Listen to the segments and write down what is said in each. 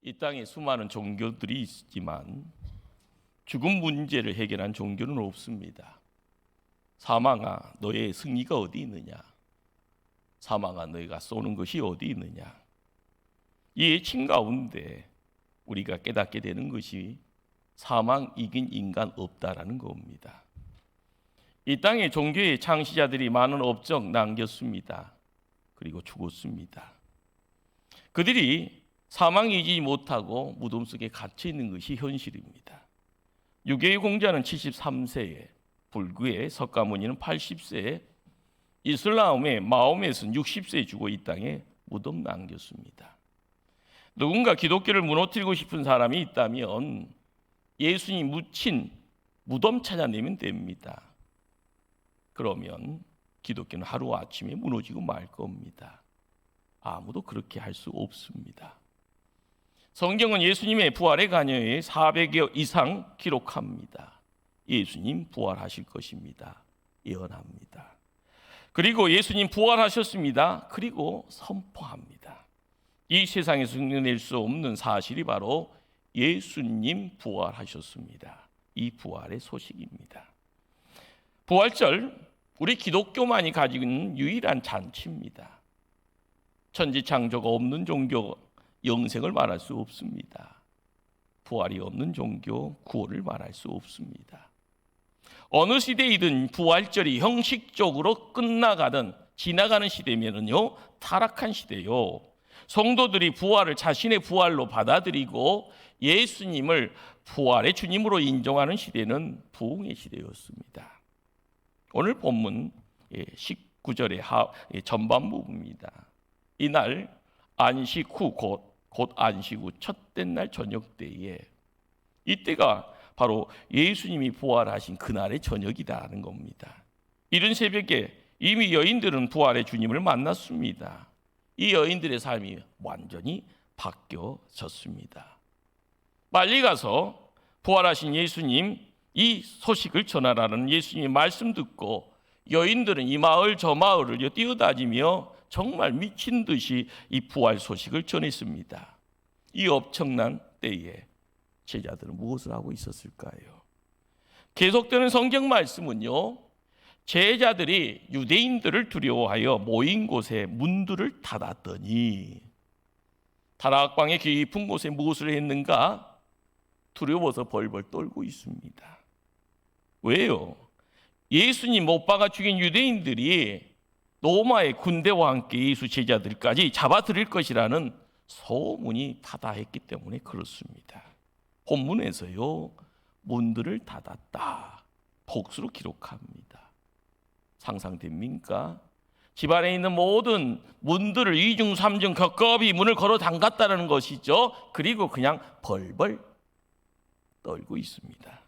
이 땅에 수많은 종교들이 있지만 죽음 문제를 해결한 종교는 없습니다. 사망아, 너의 승리가 어디 있느냐? 사망아, 너희가 쏘는 것이 어디 있느냐? 이 외침 가운데 우리가 깨닫게 되는 것이 사망 이긴 인간 없다라는 겁니다. 이 땅에 종교의 창시자들이 많은 업적 남겼습니다. 그리고 죽었습니다. 그들이 사망이 이기지 못하고 무덤 속에 갇혀 있는 것이 현실입니다. 유교의 공자는 73세에, 불교의 석가모니는 80세에, 이슬람의 마호메트는 60세에 죽어 이 땅에 무덤 남겼습니다. 누군가 기독교를 무너뜨리고 싶은 사람이 있다면 예수님 묻힌 무덤 찾아내면 됩니다. 그러면 기독교는 하루아침에 무너지고 말 겁니다. 아무도 그렇게 할 수 없습니다. 성경은 예수님의 부활에 관여해 400여 이상 기록합니다. 예수님 부활하실 것입니다. 예언합니다. 그리고 예수님 부활하셨습니다. 그리고 선포합니다. 이 세상에서 증명될 수 없는 사실이 바로 예수님 부활하셨습니다. 이 부활의 소식입니다. 부활절, 우리 기독교만이 가지고 있는 유일한 잔치입니다. 천지창조가 없는 종교, 영생을 말할 수 없습니다. 부활이 없는 종교, 구원을 말할 수 없습니다. 어느 시대이든 부활절이 형식적으로 끝나가든 지나가는 시대면은요, 타락한 시대요. 성도들이 부활을 자신의 부활로 받아들이고 예수님을 부활의 주님으로 인정하는 시대는 부흥의 시대였습니다. 오늘 본문 19절의 전반 부분입니다. 이날 안식 후 곧 안식 후 첫째 날 저녁 때에, 이때가 바로 예수님이 부활하신 그날의 저녁이라는 겁니다. 이른 새벽에 이미 여인들은 부활의 주님을 만났습니다. 이 여인들의 삶이 완전히 바뀌어졌습니다. 빨리 가서 부활하신 예수님, 이 소식을 전하라는 예수님의 말씀 듣고 여인들은 이 마을 저 마을을 뛰어다니며 정말 미친 듯이 이 부활 소식을 전했습니다. 이 엄청난 때에 제자들은 무엇을 하고 있었을까요? 계속되는 성경 말씀은요, 제자들이 유대인들을 두려워하여 모인 곳에 문들을 닫았더니, 다락방의 깊은 곳에 무엇을 했는가? 두려워서 벌벌 떨고 있습니다. 왜요? 예수님 못 박아 죽인 유대인들이 로마의 군대와 함께 예수 제자들까지 잡아들일 것이라는 소문이 타다했기 때문에 그렇습니다. 본문에서요, 문들을 닫았다, 복수로 기록합니다. 상상됩니까? 집안에 있는 모든 문들을 2중 3중 겹겹이 문을 걸어 잠갔다는 것이죠. 그리고 그냥 벌벌 떨고 있습니다.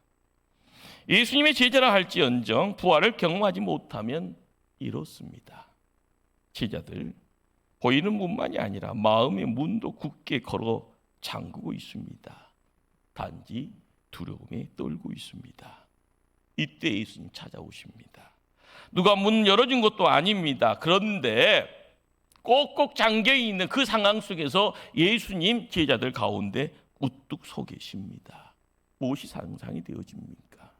예수님의 제자라 할지언정 부활을 경험하지 못하면 이렇습니다. 제자들 보이는 문만이 아니라 마음의 문도 굳게 걸어 잠그고 있습니다. 단지 두려움에 떨고 있습니다. 이때 예수님 찾아오십니다. 누가 문 열어준 것도 아닙니다. 그런데 꼭꼭 잠겨있는 그 상황 속에서 예수님 제자들 가운데 우뚝 서 계십니다. 무엇이 상상이 되어집니까?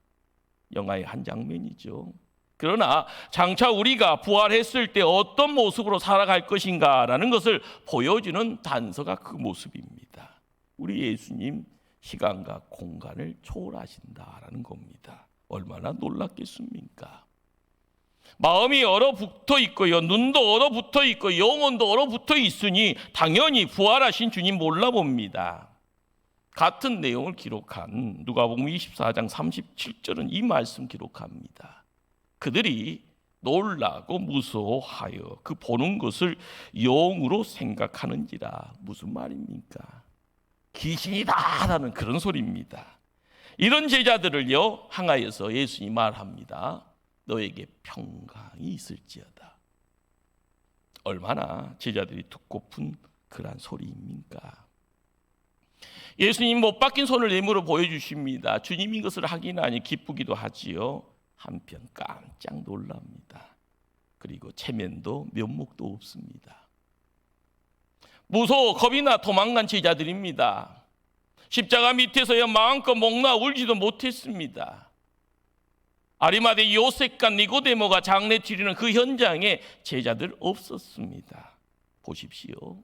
영화의 한 장면이죠. 그러나 장차 우리가 부활했을 때 어떤 모습으로 살아갈 것인가라는 것을 보여주는 단서가 그 모습입니다. 우리 예수님 시간과 공간을 초월하신다라는 겁니다. 얼마나 놀랍겠습니까? 마음이 얼어붙어 있고요, 눈도 얼어붙어 있고 영혼도 얼어붙어 있으니 당연히 부활하신 주님 몰라봅니다. 같은 내용을 기록한 누가복음 24장 37절은 이 말씀 기록합니다. 그들이 놀라고 무서워하여 그 보는 것을 영으로 생각하는지라. 무슨 말입니까? 귀신이다라는 그런 소리입니다. 이런 제자들을요 향하여서 예수님이 말합니다. 너에게 평강이 있을지어다. 얼마나 제자들이 듣고픈 그러한 소리입니까? 예수님 못 박힌 손을 예물로 보여주십니다. 주님이 이것을 하기나니 기쁘기도 하지요. 한편 깜짝 놀랍니다. 그리고 체면도 면목도 없습니다. 무서워 겁이 나 도망간 제자들입니다. 십자가 밑에서야 마음껏 목나 울지도 못했습니다. 아리마대 요셉과 니고데모가 장례 치르는 그 현장에 제자들 없었습니다. 보십시오.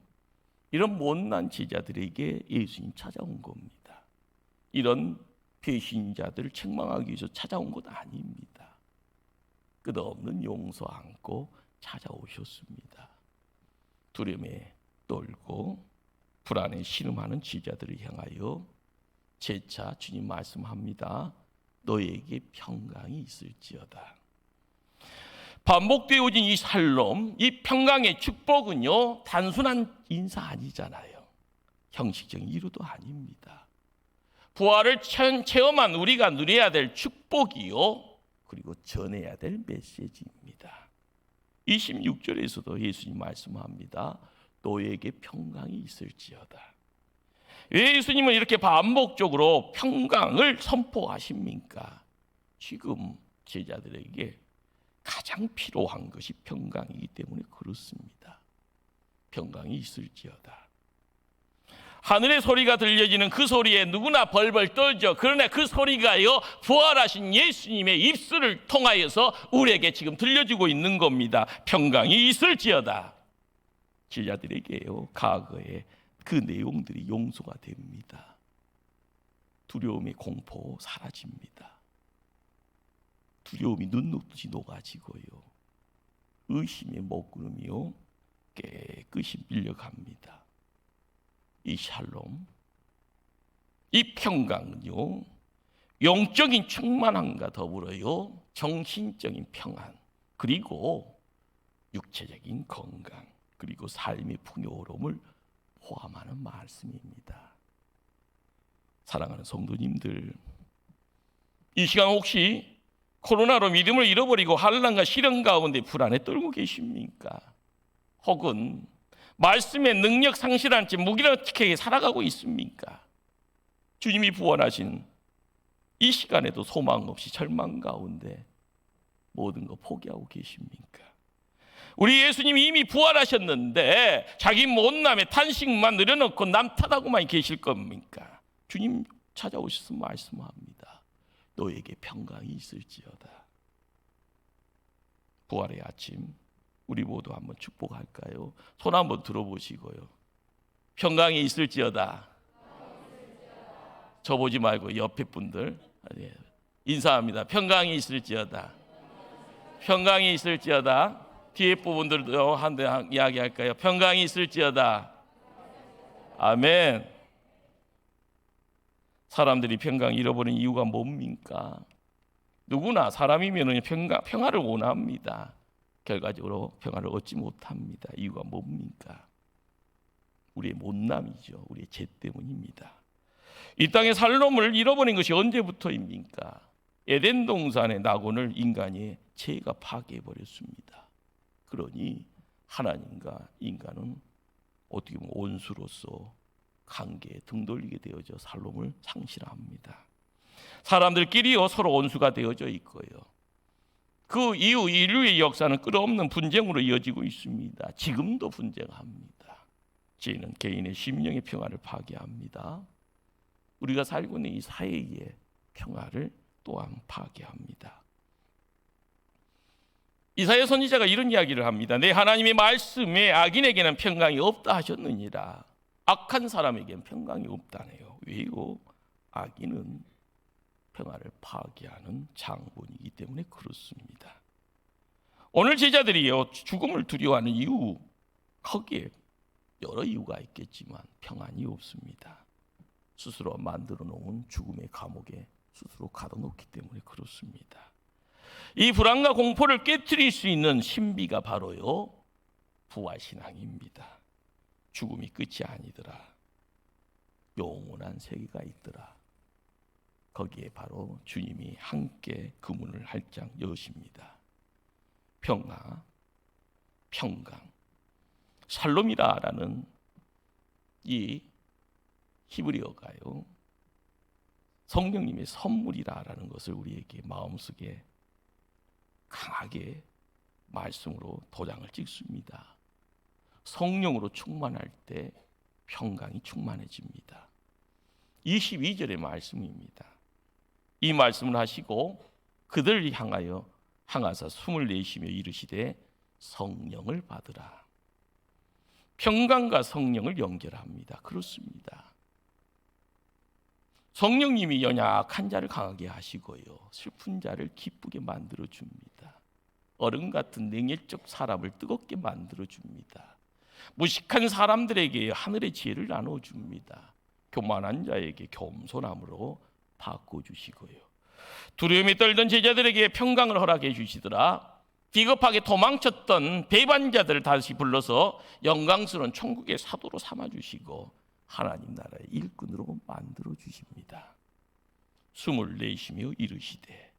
이런 못난 제자들에게 예수님 찾아온 겁니다. 이런 배신자들을 책망하기 위해서 찾아온 것 아닙니다. 끝없는 용서 안고 찾아오셨습니다. 두려움에 떨고 불안에 신음하는 제자들을 향하여 재차 주님 말씀합니다. 너에게 평강이 있을지어다. 반복되어진 이 샬롬, 이 평강의 축복은요, 단순한 인사 아니잖아요. 형식적인 이유도 아닙니다. 부활을 체험한 우리가 누려야 될 축복이요, 그리고 전해야 될 메시지입니다. 26절에서도 예수님 말씀합니다. 너에게 평강이 있을지어다. 왜 예수님은 이렇게 반복적으로 평강을 선포하십니까? 지금 제자들에게 가장 필요한 것이 평강이기 때문에 그렇습니다. 평강이 있을지어다. 하늘의 소리가 들려지는 그 소리에 누구나 벌벌 떨죠. 그러나 그 소리가요, 부활하신 예수님의 입술을 통하여서 우리에게 지금 들려지고 있는 겁니다. 평강이 있을지어다. 제자들에게요, 과거의 그 내용들이 용서가 됩니다. 두려움의 공포 사라집니다. 두려움이 눈 녹듯이 녹아지고요, 의심의 먹구름이요 깨끗이 밀려갑니다. 이 샬롬, 이 평강은요, 영적인 충만함과 더불어요 정신적인 평안, 그리고 육체적인 건강, 그리고 삶의 풍요로움을 포함하는 말씀입니다. 사랑하는 성도님들, 이 시간 혹시 코로나로 믿음을 잃어버리고 환난과 시련 가운데 불안에 떨고 계십니까? 혹은 말씀의 능력 상실한 채 무기력하게 살아가고 있습니까? 주님이 부활하신 이 시간에도 소망 없이 절망 가운데 모든 거 포기하고 계십니까? 우리 예수님이 이미 부활하셨는데 자기 못남에 탄식만 늘여놓고 남 탓하고만 계실 겁니까? 주님 찾아오셔서 말씀합니다. 너에게 평강이 있을지어다. 부활의 아침, 우리 모두 한번 축복할까요? 손 한번 들어보시고요. 평강이 있을지어다. 저 보지 말고 옆에 분들 인사합니다. 평강이 있을지어다. 평강이 있을지어다. 뒤에 부분들도 한 대 이야기할까요? 평강이 있을지어다. 아멘. 사람들이 평강 잃어버린 이유가 뭡니까? 누구나 사람이면 평화를 원합니다. 결과적으로 평화를 얻지 못합니다. 이유가 뭡니까? 우리의 못남이죠. 우리의 죄 때문입니다. 이 땅의 살롬을 잃어버린 것이 언제부터입니까? 에덴 동산의 낙원을 인간의 죄가 파괴해버렸습니다. 그러니 하나님과 인간은 어떻게 보면 원수로서 관계에 등 돌리게 되어져 살롬을 상실합니다. 사람들끼리요 서로 원수가 되어져 있고요. 그 이후 인류의 역사는 끝없는 분쟁으로 이어지고 있습니다. 지금도 분쟁합니다. 죄는 개인의 심령의 평화를 파괴합니다. 우리가 살고 있는 이 사회의 평화를 또한 파괴합니다. 이사야 선지자가 이런 이야기를 합니다. 내 하나님의 말씀에 악인에게는 평강이 없다 하셨느니라. 악한 사람에게는 평강이 없다네요. 왜요? 악인은 평화를 파괴하는 장본이기 때문에 그렇습니다. 오늘 제자들이요 죽음을 두려워하는 이유, 거기에 여러 이유가 있겠지만 평안이 없습니다. 스스로 만들어 놓은 죽음의 감옥에 스스로 가둬놓기 때문에 그렇습니다. 이 불안과 공포를 깨트릴 수 있는 신비가 바로요 부활신앙입니다. 죽음이 끝이 아니더라. 영원한 세계가 있더라. 거기에 바로 주님이 함께 그 문을 활짝 여십니다. 평화, 평강, 샬롬이라는 이 히브리어가요 성령님의 선물이라는 것을 우리에게 마음속에 강하게 말씀으로 도장을 찍습니다. 성령으로 충만할 때 평강이 충만해집니다. 22절의 말씀입니다. 이 말씀을 하시고 그들을 향하여 항아사 숨을 내쉬며 이르시되 성령을 받으라. 평강과 성령을 연결합니다. 그렇습니다. 성령님이 연약한 자를 강하게 하시고요, 슬픈 자를 기쁘게 만들어 줍니다. 얼음 같은 냉혈적 사람을 뜨겁게 만들어 줍니다. 무식한 사람들에게 하늘의 지혜를 나눠 줍니다. 교만한 자에게 겸손함으로 바꿔 주시고요, 두려움에 떨던 제자들에게 평강을 허락해 주시더라. 비겁하게 도망쳤던 배반자들을 다시 불러서 영광스러운 천국의 사도로 삼아 주시고 하나님 나라의 일꾼으로 만들어 주십니다. 숨을 내쉬며 이르시되,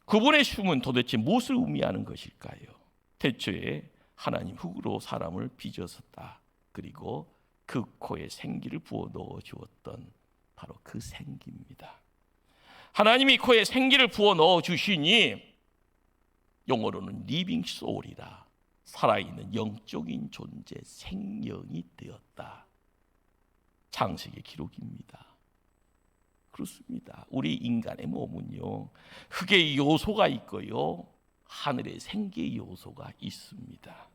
그분의 숨은 도대체 무엇을 의미하는 것일까요? 태초에 하나님 흙으로 사람을 빚었었다. 그리고 그 코에 생기를 부어 넣어 주었던 바로 그 생기입니다. 하나님이 코에 생기를 부어 넣어 주시니 영어로는 리빙 소울이라, 살아있는 영적인 존재, 생명이 되었다. 창세기 기록입니다. 그렇습니다. 우리 인간의 몸은요, 흙의 요소가 있고요, 하늘의 생기의 요소가 있습니다.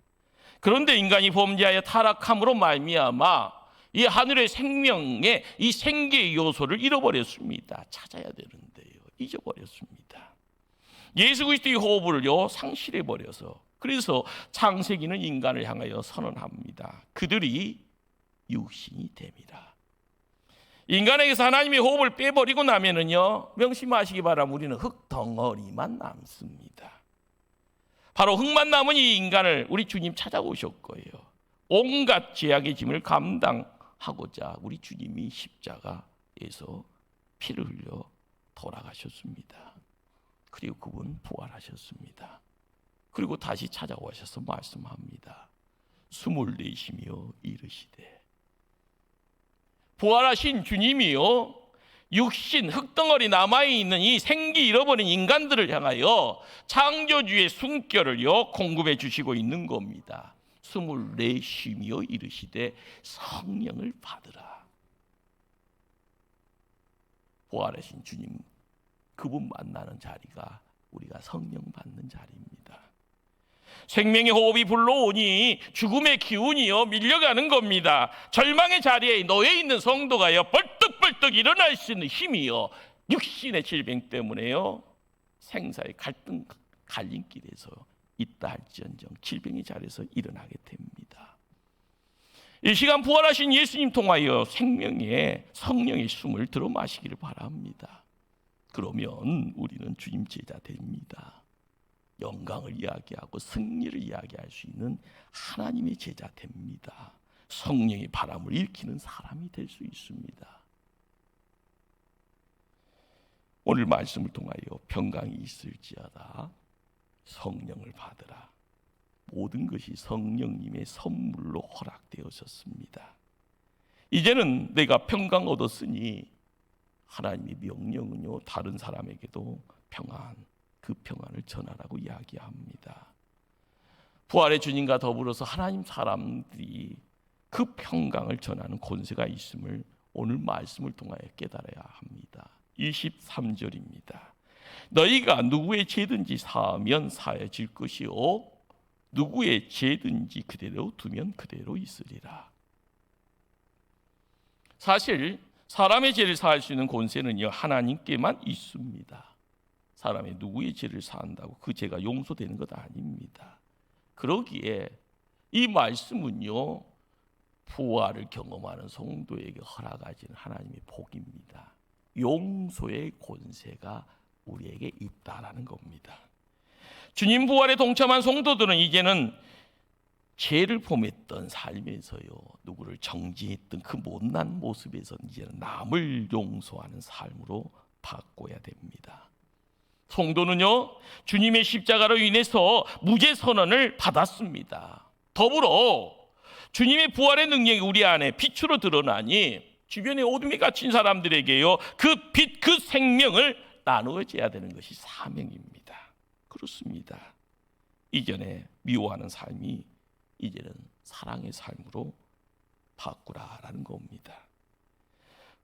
그런데 인간이 범죄하여 타락함으로 말미암아 이 하늘의 생명의 이 생기의 요소를 잃어버렸습니다. 찾아야 되는데요, 잊어버렸습니다. 예수 그리스도의 호흡을요 상실해 버려서, 그래서 창세기는 인간을 향하여 선언합니다. 그들이 육신이 됨이라. 인간에게서 하나님의 호흡을 빼버리고 나면은요, 명심하시기 바랍니다. 우리는 흙 덩어리만 남습니다. 바로 흙만 남은 이 인간을 우리 주님 찾아오셨고요, 온갖 죄악의 짐을 감당하고자 우리 주님이 십자가에서 피를 흘려 돌아가셨습니다. 그리고 그분 부활하셨습니다. 그리고 다시 찾아오셔서 말씀합니다. 숨을 내쉬며 이르시되, 부활하신 주님이요, 육신 흙덩어리 남아있는 이 생기 잃어버린 인간들을 향하여 창조주의 숨결을요 공급해 주시고 있는 겁니다. 숨을 내쉬며 이르시되 성령을 받으라. 부활하신 주님, 그분 만나는 자리가 우리가 성령 받는 자리입니다. 생명의 호흡이 불러오니 죽음의 기운이요 밀려가는 겁니다. 절망의 자리에 놓여 있는 성도가요 벌떡벌떡 일어날 수 있는 힘이요, 육신의 질병 때문에요 생사의 갈등 갈림길에서 있다 할지언정 질병의 자리에서 일어나게 됩니다. 이 시간 부활하신 예수님 통하여 생명의 성령의 숨을 들어 마시기를 바랍니다. 그러면 우리는 주님 제자 됩니다. 영광을 이야기하고 승리를 이야기할 수 있는 하나님의 제자 됩니다. 성령의 바람을 일으키는 사람이 될 수 있습니다. 오늘 말씀을 통하여 평강이 있을지어다 성령을 받으라. 모든 것이 성령님의 선물로 허락되어졌습니다. 이제는 내가 평강 얻었으니 하나님의 명령은요 다른 사람에게도 평안, 그 평안을 전하라고 이야기합니다. 부활의 주님과 더불어서 하나님 사람들이 그 평강을 전하는 권세가 있음을 오늘 말씀을 통하여 깨달아야 합니다. 23절입니다. 너희가 누구의 죄든지 사하면 사해질 것이요 누구의 죄든지 그대로 두면 그대로 있으리라. 사실 사람의 죄를 사할 수 있는 권세는요 하나님께만 있습니다. 사람이 누구의 죄를 사한다고 그 죄가 용서되는 것 아닙니다. 그러기에 이 말씀은요 부활을 경험하는 성도에게 허락하시는 하나님의 복입니다. 용서의 권세가 우리에게 있다라는 겁니다. 주님 부활에 동참한 성도들은 이제는 죄를 범했던 삶에서요 누구를 정죄했던 그 못난 모습에서 이제는 남을 용서하는 삶으로 바꿔야 됩니다. 성도는요 주님의 십자가로 인해서 무죄 선언을 받았습니다. 더불어 주님의 부활의 능력이 우리 안에 빛으로 드러나니 주변에 어둠에 갇힌 사람들에게요 그 빛, 그 생명을 나누어줘야 되는 것이 사명입니다. 그렇습니다. 이전에 미워하는 삶이 이제는 사랑의 삶으로 바꾸라라는 겁니다.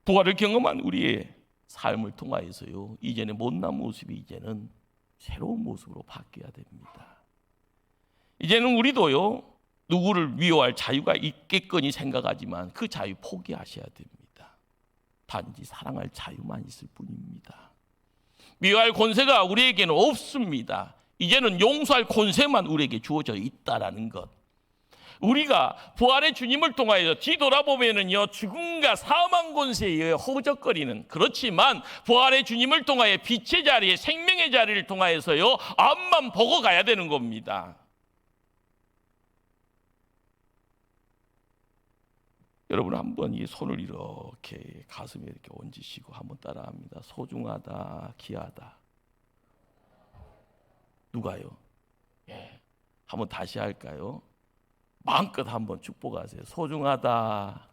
부활을 경험한 우리의 삶을 통하여서요, 이제는 못난 모습이 이제는 새로운 모습으로 바뀌어야 됩니다. 이제는 우리도요, 누구를 미워할 자유가 있겠거니 생각하지만 그 자유 포기하셔야 됩니다. 단지 사랑할 자유만 있을 뿐입니다. 미워할 권세가 우리에게는 없습니다. 이제는 용서할 권세만 우리에게 주어져 있다라는 것. 우리가 부활의 주님을 통하여 뒤돌아보면은요, 죽음과 사망 권세에 의해 허우적거리는, 그렇지만 부활의 주님을 통하여 빛의 자리에, 생명의 자리를 통하여서요, 앞만 보고 가야 되는 겁니다. 여러분 한번 이 손을 이렇게 가슴에 이렇게 얹으시고 한번 따라합니다. 소중하다, 귀하다. 누가요? 예. 한번 다시 할까요? 마음껏 한번 축복하세요. 소중하다,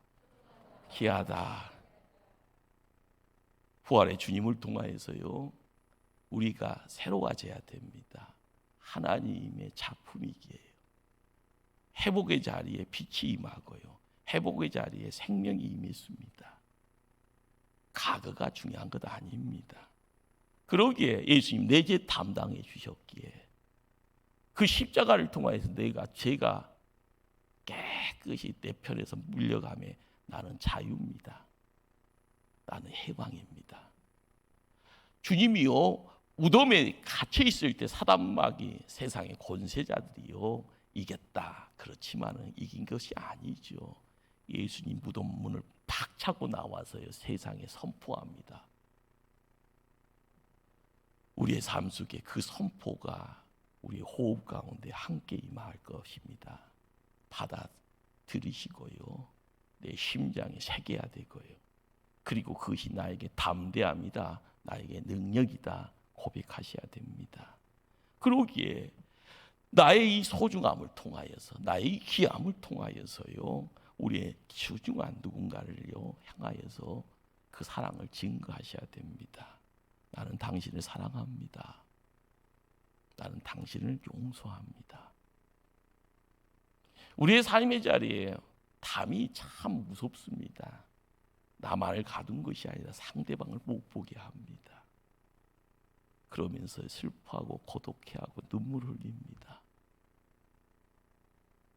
귀하다. 부활의 주님을 통하여서요, 우리가 새로워져야 됩니다. 하나님의 작품이기에 회복의 자리에 빛이 임하고요, 회복의 자리에 생명이 임했습니다. 과거가 중요한 것 아닙니다. 그러기에 예수님 내 죄 담당해 주셨기에 그 십자가를 통하여서 제가 깨끗이 내 편에서 물려가며 나는 자유입니다. 나는 해방입니다. 주님이요, 무덤에 갇혀 있을 때 사단마귀, 세상의 권세자들이요, 이겼다. 그렇지만은 이긴 것이 아니죠. 예수님 무덤 문을 팍 차고 나와서요, 세상에 선포합니다. 우리의 삶 속에 그 선포가 우리의 호흡 가운데 함께 임할 것입니다. 받아들이시고요, 내 심장에 새겨야 되고요, 그리고 그것이 나에게 담대함이다, 나에게 능력이다 고백하셔야 됩니다. 그러기에 나의 이 소중함을 통하여서, 나의 귀함을 통하여서요, 우리의 소중한 누군가를요 향하여서 그 사랑을 증거하셔야 됩니다. 나는 당신을 사랑합니다. 나는 당신을 용서합니다. 우리의 삶의 자리에 담이 참 무섭습니다. 나만을 가둔 것이 아니라 상대방을 못 보게 합니다. 그러면서 슬퍼하고 고독해하고 눈물 흘립니다.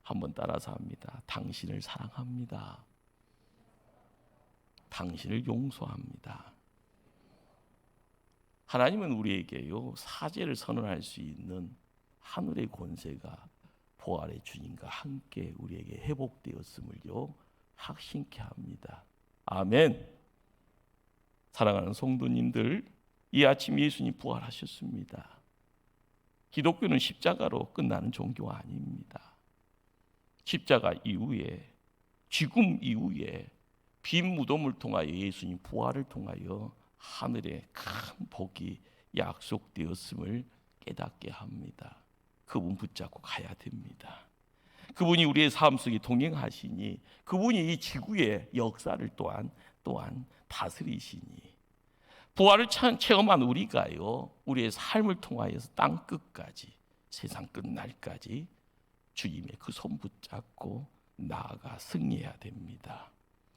한번 따라서 합니다. 당신을 사랑합니다. 당신을 용서합니다. 하나님은 우리에게요, 사죄를 선언할 수 있는 하늘의 권세가 부활의 주님과 함께 우리에게 회복되었음을요 확신케 합니다. 아멘. 사랑하는 성도님들, 이 아침 예수님 부활하셨습니다. 기독교는 십자가로 끝나는 종교가 아닙니다. 십자가 이후에, 죽음 이후에 빈 무덤을 통하여 예수님 부활을 통하여 하늘에 큰 복이 약속되었음을 깨닫게 합니다. 그분 붙잡고 가야 됩니다. 그분이 우리의 삶 속에 동행하시니, 그분이 이 지구의 역사를 또한 다스리시니, 부활을 체험한 우리가요, 우리의 삶을 통하여서 땅 끝까지, 세상 끝날까지 주님의 그 손 붙잡고 나아가 승리해야 됩니다.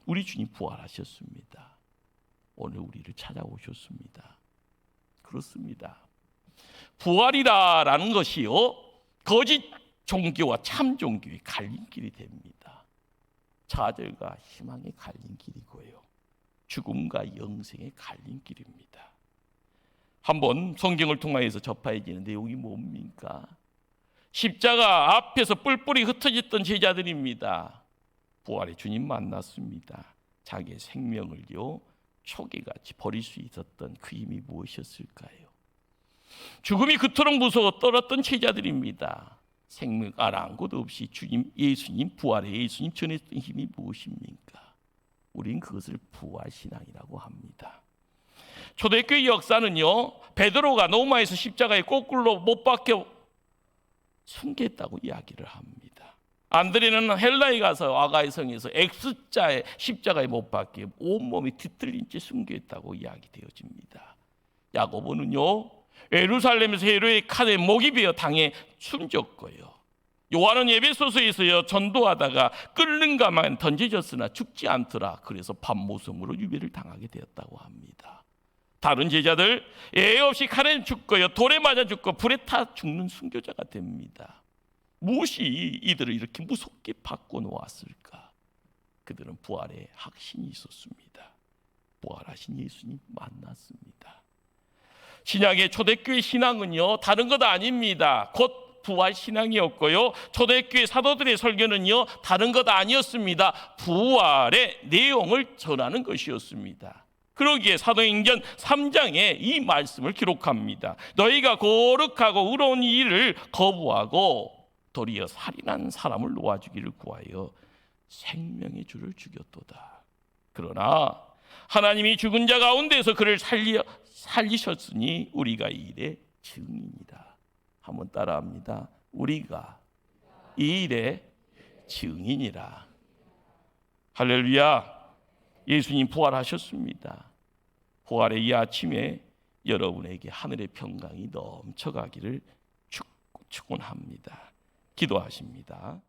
우리 주님 부활하셨습니다. 오늘 우리를 찾아오셨습니다. 그렇습니다. 부활이라는 것이요, 거짓 종교와 참 종교의 갈림길이 됩니다. 좌절과 희망의 갈림길이고요, 죽음과 영생의 갈림길입니다. 한번 성경을 통하여서 접해지는 내용이 뭡니까? 십자가 앞에서 뿔뿔이 흩어졌던 제자들입니다. 부활의 주님 만났습니다. 자기의 생명을요 초계같이 버릴 수 있었던 그 힘이 무엇이었을까요? 죽음이 그토록 무서워 떨었던 제자들입니다. 생명 아랑곳 없이 주님, 예수님, 부활의 예수님 전했던 힘이 무엇입니까? 우린 그것을 부활신앙이라고 합니다. 초대교회 역사는요, 베드로가 로마에서 십자가에 거꾸로 못 박혀 순교했다고 이야기를 합니다. 안드레는 헬라에 가서 아가의 성에서 X자의 십자가에 못 박혀 온몸이 뒤틀린 채 순교했다고 이야기되어집니다. 야고보는요, 예루살렘에서 헤롯의 칼에 목이 베어 당해 숨졌고요, 요한은 에베소서에서요 전도하다가 끓는 가만 던져졌으나 죽지 않더라. 그래서 밤모섬으로 유배를 당하게 되었다고 합니다. 다른 제자들 애 없이 칼에 죽고요 돌에 맞아 죽고 불에 타 죽는 순교자가 됩니다. 무엇이 이들을 이렇게 무섭게 바꿔 놓았을까? 그들은 부활의 확신이 있었습니다. 부활하신 예수님 만났습니다. 신약의 초대교회 신앙은요 다른 것 아닙니다. 곧 부활 신앙이었고요, 초대교회 사도들의 설교는요 다른 것 아니었습니다. 부활의 내용을 전하는 것이었습니다. 그러기에 사도행전 3장에 이 말씀을 기록합니다. 너희가 거룩하고 의로운 일을 거부하고 도리어 살인한 사람을 놓아주기를 구하여 생명의 주를 죽였도다. 그러나 하나님이 죽은 자 가운데서 그를 살리셨으니 우리가 이 일의 증인이다. 한번 따라합니다. 우리가 이 일의 증인이라. 할렐루야. 예수님 부활하셨습니다. 부활의 이 아침에 여러분에게 하늘의 평강이 넘쳐가기를 축원합니다. 기도하십니다.